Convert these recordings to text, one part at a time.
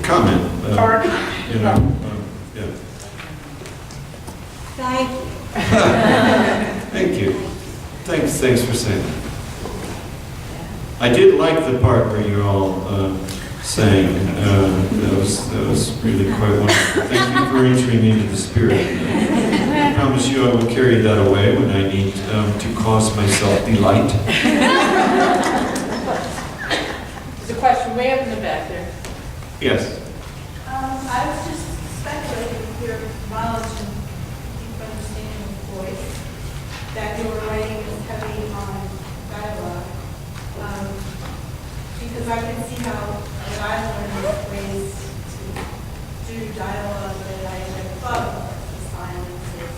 comment. You know, yeah. Thank you. Thank you. Thanks for saying that. I did like the part where you're all sang. That was really quite wonderful. Thank you for entering into the spirit. I promise you I will carry that away when I need to cause myself delight. There's a question way up in the back there. Yes. I was just speculating with your knowledge and deep understanding of voice, that your writing is heavy on dialogue. Because I can see how that I learned ways to do dialogue that I never thought of, like the silences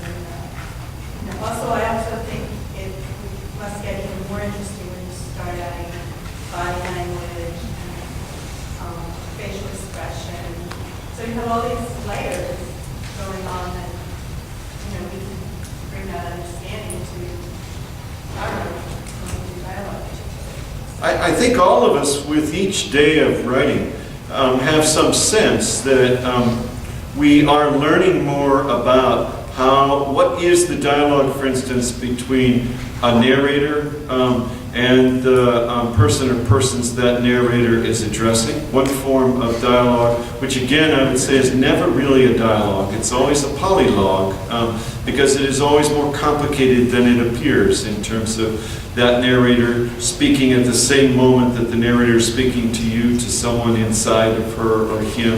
and also I also think it must get even more interesting when you start adding body language and facial expression. So you have all these layers going on that, we can bring that understanding to our dialogue. I think all of us, with each day of writing, have some sense that we are learning more about what is the dialogue, for instance, between a narrator and the person or persons that narrator is addressing. One form of dialogue, which again I would say is never really a dialogue. It's always a polylogue because it is always more complicated than it appears in terms of that narrator speaking at the same moment that the narrator is speaking to you, to someone inside of her or him.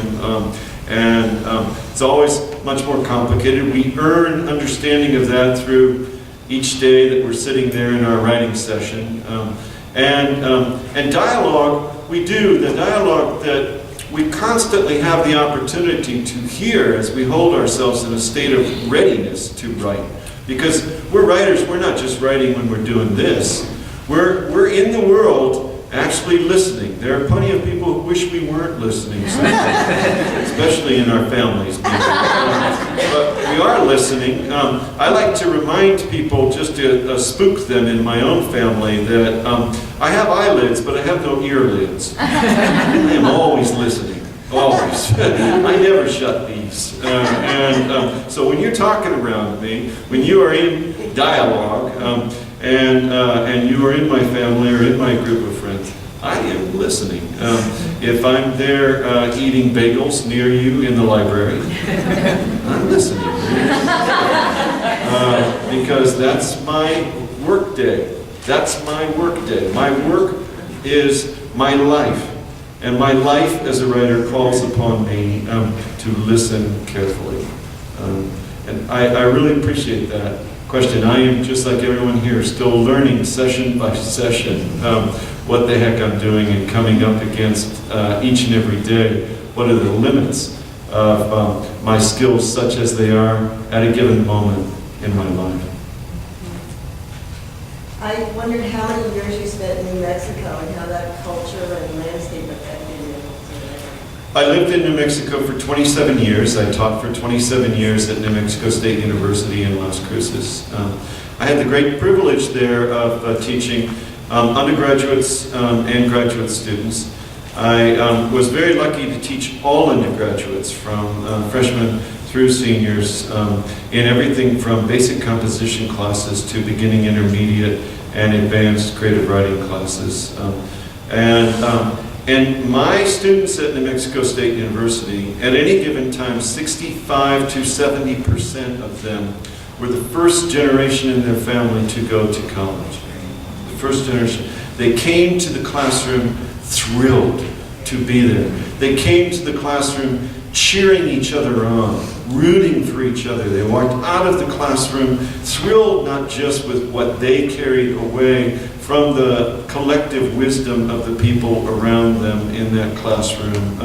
It's always much more complicated. We earn understanding of that through each day that we're sitting there in our writing session. And dialogue, we do, the dialogue that we constantly have the opportunity to hear as we hold ourselves in a state of readiness to write. Because we're writers, we're not just writing when we're doing this. We're in the world actually listening. There are plenty of people who wish we weren't listening, especially in our families. But we are listening. I like to remind people, just to spook them in my own family, that I have eyelids, but I have no earlids. I am always listening, always. I never shut these. So when you're talking around me, when you are in dialogue, and you are in my family or in my group of friends, I am listening. If I'm there eating bagels near you in the library, I'm listening. Because that's my work day. That's my work day. My work is my life. And my life as a writer calls upon me to listen carefully. And I really appreciate that question. I am, just like everyone here, still learning session by session what the heck I'm doing and coming up against each and every day what are the limits of my skills such as they are at a given moment in my life. I wondered how many years you spent in New Mexico and how that culture and landscape affected you. I lived in New Mexico for 27 years. I taught for 27 years at New Mexico State University in Las Cruces. I had the great privilege there of teaching undergraduates and graduate students. I was very lucky to teach all undergraduates from freshmen through seniors in everything from basic composition classes to beginning, intermediate, and advanced creative writing classes. And my students at New Mexico State University, at any given time, 65 to 70% of them were the first generation in their family to go to college. The first generation. They came to the classroom thrilled to be there. They came to the classroom cheering each other on, rooting for each other. They walked out of the classroom thrilled not just with what they carried away from the collective wisdom of the people around them in that classroom,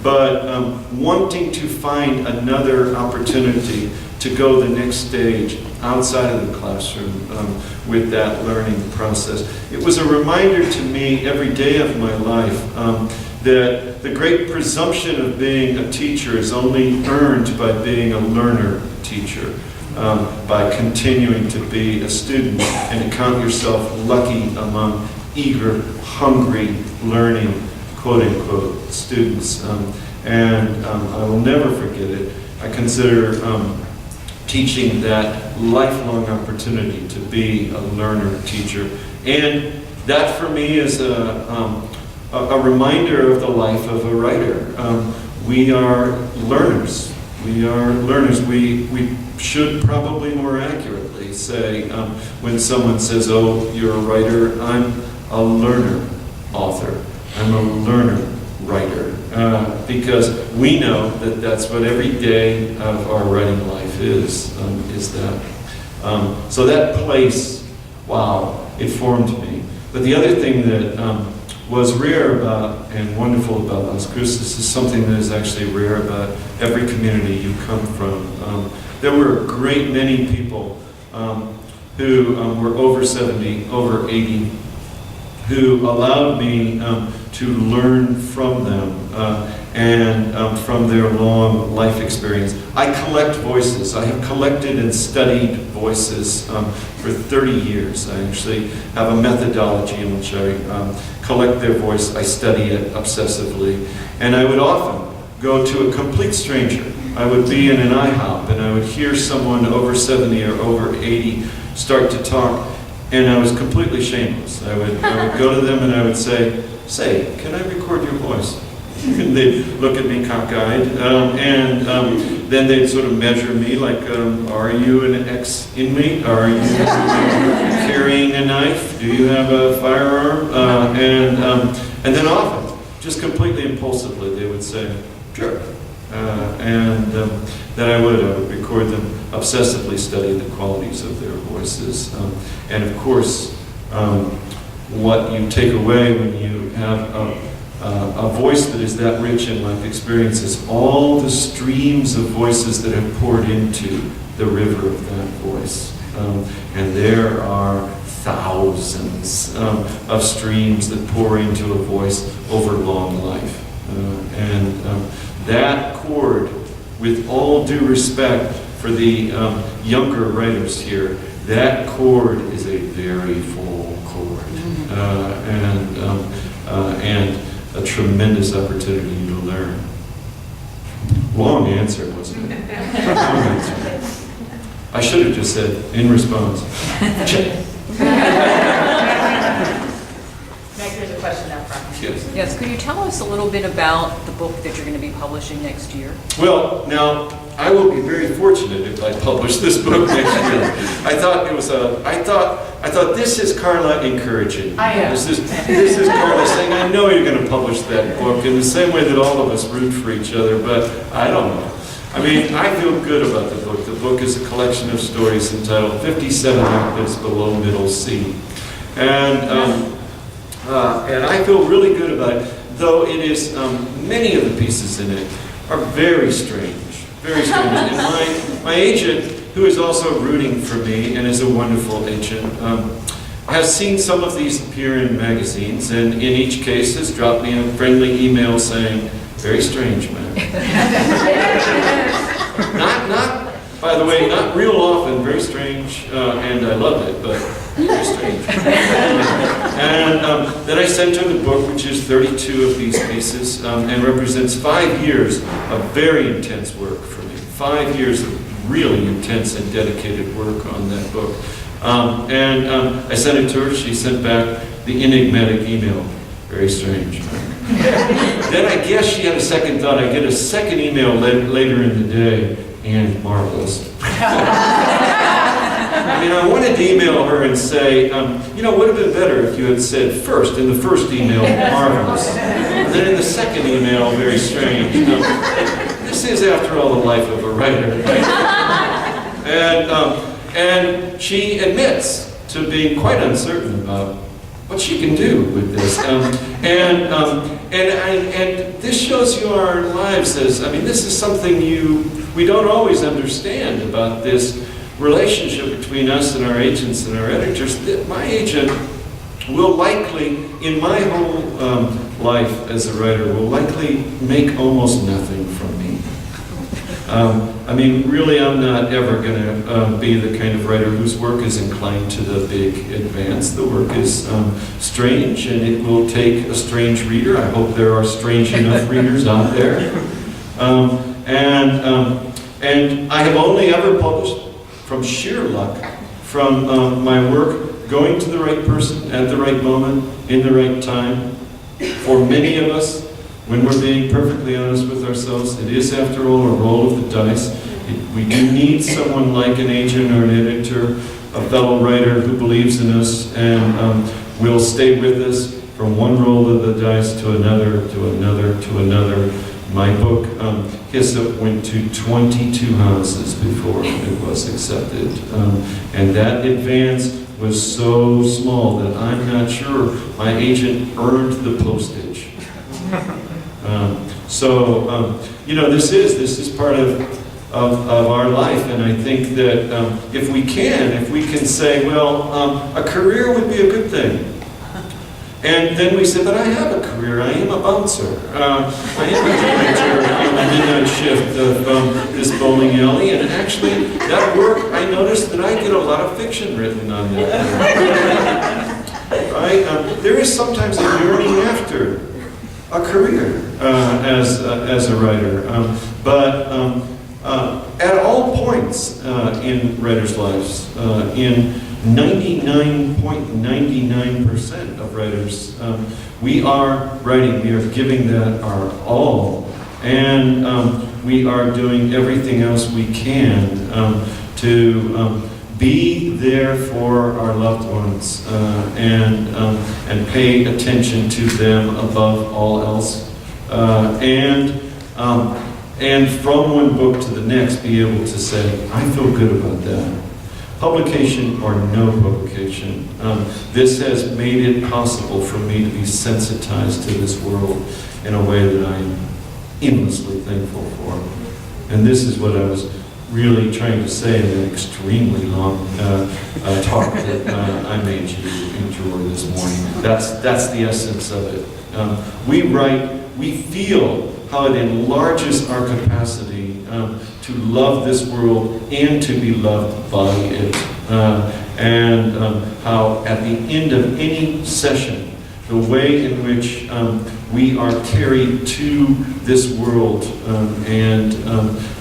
but wanting to find another opportunity to go the next stage outside of the classroom with that learning process. It was a reminder to me every day of my life that the great presumption of being a teacher is only earned by being a learner teacher. By continuing to be a student and to count yourself lucky among eager, hungry, learning, quote-unquote, students. And I will never forget it. I consider teaching that lifelong opportunity to be a learner teacher. And that for me is a reminder of the life of a writer. We are learners. We are learners. We should probably more accurately say when someone says, oh, you're a writer, I'm a learner author. I'm a learner writer. Because we know that that's what every day of our writing life is that. So that place, wow, it formed me. But the other thing that was rare about and wonderful about Las Cruces is something that is actually rare about every community you come from. There were a great many people who were over 70, over 80, who allowed me to learn from them and from their long life experience. I collect voices. I have collected and studied voices for 30 years. I actually have a methodology in which I collect their voice. I study it obsessively. And I would often go to a complete stranger. I would be in an IHOP and I would hear someone over 70 or over 80 start to talk, and I was completely shameless. I would go to them and I would say, can I record your voice? And they'd look at me cockeyed, and then they'd sort of measure me like, are you an ex-inmate? Are you carrying a knife? Do you have a firearm? And then often, just completely impulsively, they would say, sure. Then I would record them, obsessively study the qualities of their voices. And of course, what you take away when you have a voice that is that rich in life experiences, all the streams of voices that have poured into the river of that voice. And there are thousands of streams that pour into a voice over long life. That chord, with all due respect for the younger writers here, that chord is a very full chord. And a tremendous opportunity to learn. Long answer, wasn't it? Long answer. I should have just said, in response. Meg, there's a question out front. Yes. Yes, could you tell us a little bit about the book that you're going to be publishing next year? Well, now, I will be very fortunate if I publish this book next year. I thought this is Carla encouraging. I am. This is Carla saying, I know you're going to publish that book in the same way that all of us root for each other, but I don't know. I mean, I feel good about the book. The book is a collection of stories entitled 57 Octaves Below Middle C. And I feel really good about it, though it is, many of the pieces in it are very strange. Very strange. And my agent, who is also rooting for me and is a wonderful agent, has seen some of these appear in magazines, and in each case has dropped me a friendly email saying, very strange, man. Not, by the way, not real often, very strange, and I loved it, but very strange. And then I sent her the book, which is 32 of these pieces, and represents 5 years of very intense work for me. 5 years of really intense and dedicated work on that book. I sent it to her. She sent back the enigmatic email. Very strange. Then I guess she had a second thought. I get a second email later in the day, and marvelous. I mean, I wanted to email her and say, would have been better if you had said first, in the first email, marvelous. And then in the second email, very strange. This is, after all, the life of a writer. Right? And she admits to being quite uncertain about what she can do with this. And this shows you our lives as, this is something we don't always understand about this relationship between us and our agents and our editors. My agent will likely, in my whole life as a writer, will likely make almost nothing from me. I mean, really, I'm not ever going to be the kind of writer whose work is inclined to the big advance. The work is strange, and it will take a strange reader. I hope there are strange enough readers out there. And I have only ever published from sheer luck, from my work going to the right person at the right moment, in the right time. For many of us, when we're being perfectly honest with ourselves, it is, after all, a roll of the dice. We do need someone like an agent or an editor, a fellow writer who believes in us and will stay with us from one roll of the dice to another, to another, to another. My book, Hyssop, went to 22 houses before it was accepted. And that advance was so small that I'm not sure my agent earned the postage. You know, this is part of our life, and I think that if we can say, well, a career would be a good thing. And then we say, but I have a career, I am a bouncer. I am a janitor on the midnight shift of this bowling alley, and actually, that work, I noticed that I get a lot of fiction written on that. Right? There is sometimes a yearning after a career as a writer, but at all points in writers' lives, in 99.99% of writers, we are writing, we are giving that our all, and we are doing everything else we can to be there for our loved ones and pay attention to them above all else, and from one book to the next be able to say, I feel good about that. Publication or no publication, this has made it possible for me to be sensitized to this world in a way that I'm endlessly thankful for. And this is what I was really trying to say in an extremely long talk that I made you enjoy this morning. That's the essence of it. We write, we feel how it enlarges our capacity to love this world and to be loved by it. And how at the end of any session, the way in which we are carried to this world and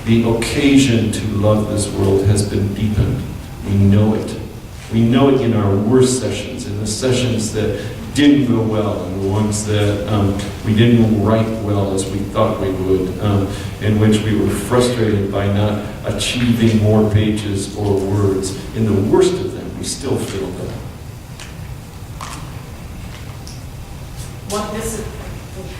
the occasion to love this world has been deepened. We know it. We know it in our worst sessions, in the sessions that didn't go well, and the ones that we didn't write well as we thought we would, in which we were frustrated by not achieving more pages or words. In the worst of them, we still feel that. This is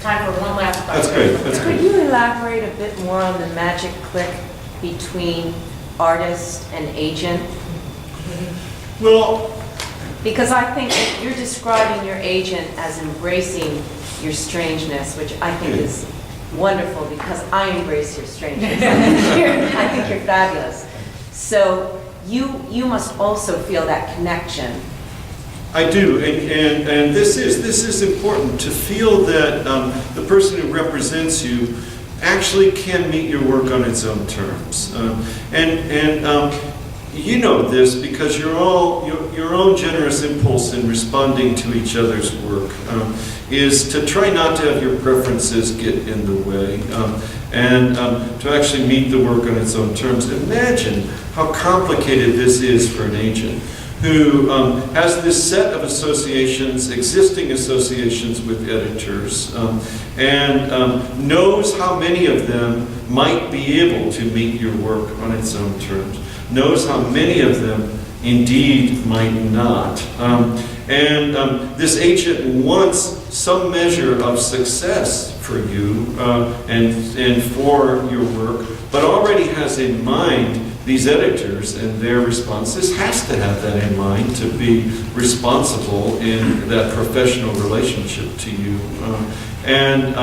time for one last question. That's great. That's Could great. you elaborate a bit more on the magic click between artist and agent? Well, Because I think that you're describing your agent as embracing your strangeness, which I think is wonderful because I embrace your strangeness. I think you're fabulous. So you must also feel that connection. I do, and this is important, to feel that the person who represents you actually can meet your work on its own terms. You know this because your own generous impulse in responding to each other's work is to try not to have your preferences get in the way and to actually meet the work on its own terms. Imagine how complicated this is for an agent who has this set of associations, existing associations with editors, and knows how many of them might be able to meet your work on its own terms, knows how many of them indeed might not. This agent wants some measure of success for you and for your work, but already has in mind these editors and their responses, has to have that in mind to be responsible in that professional relationship to you. And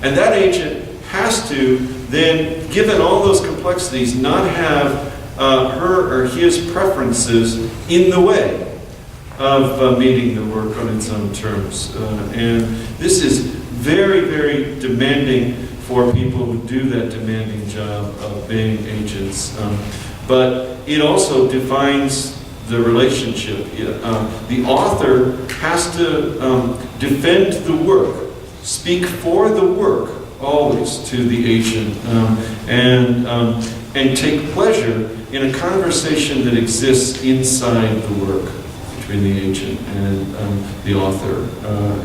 that agent has to then, given all those complexities, not have her or his preferences in the way of meeting the work on its own terms. And this is very, very demanding for people who do that demanding job of being agents. But it also defines the relationship. The author has to defend the work, speak for the work always to the agent, and take pleasure in a conversation that exists inside the work between the agent and the author,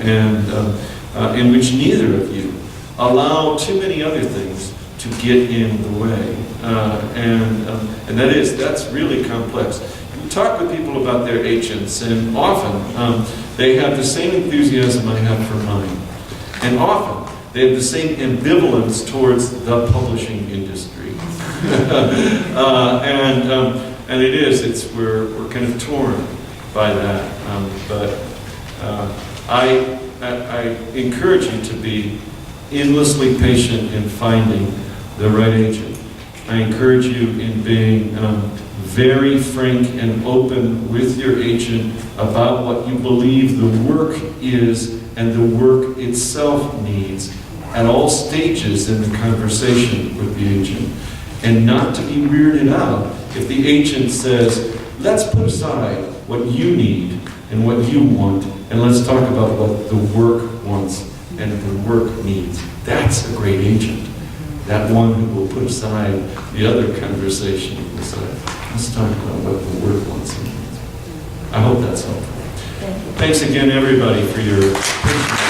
and in which neither of you allow too many other things to get in the way. And that's really complex. You talk with people about their agents, and often they have the same enthusiasm I have for mine. And often they have the same ambivalence towards the publishing industry. And we're kind of torn by that. But I encourage you to be endlessly patient in finding the right agent. I encourage you in being very frank and open with your agent about what you believe the work is and the work itself needs at all stages in the conversation with the agent. And not to be weirded out if the agent says, let's put aside what you need and what you want, and let's talk about what the work wants and the work needs. That's a great agent. That one who will put aside the other conversation and will say, let's talk about what the work wants and needs. I hope that's helpful. Thank you. Thanks again, everybody, for your patience.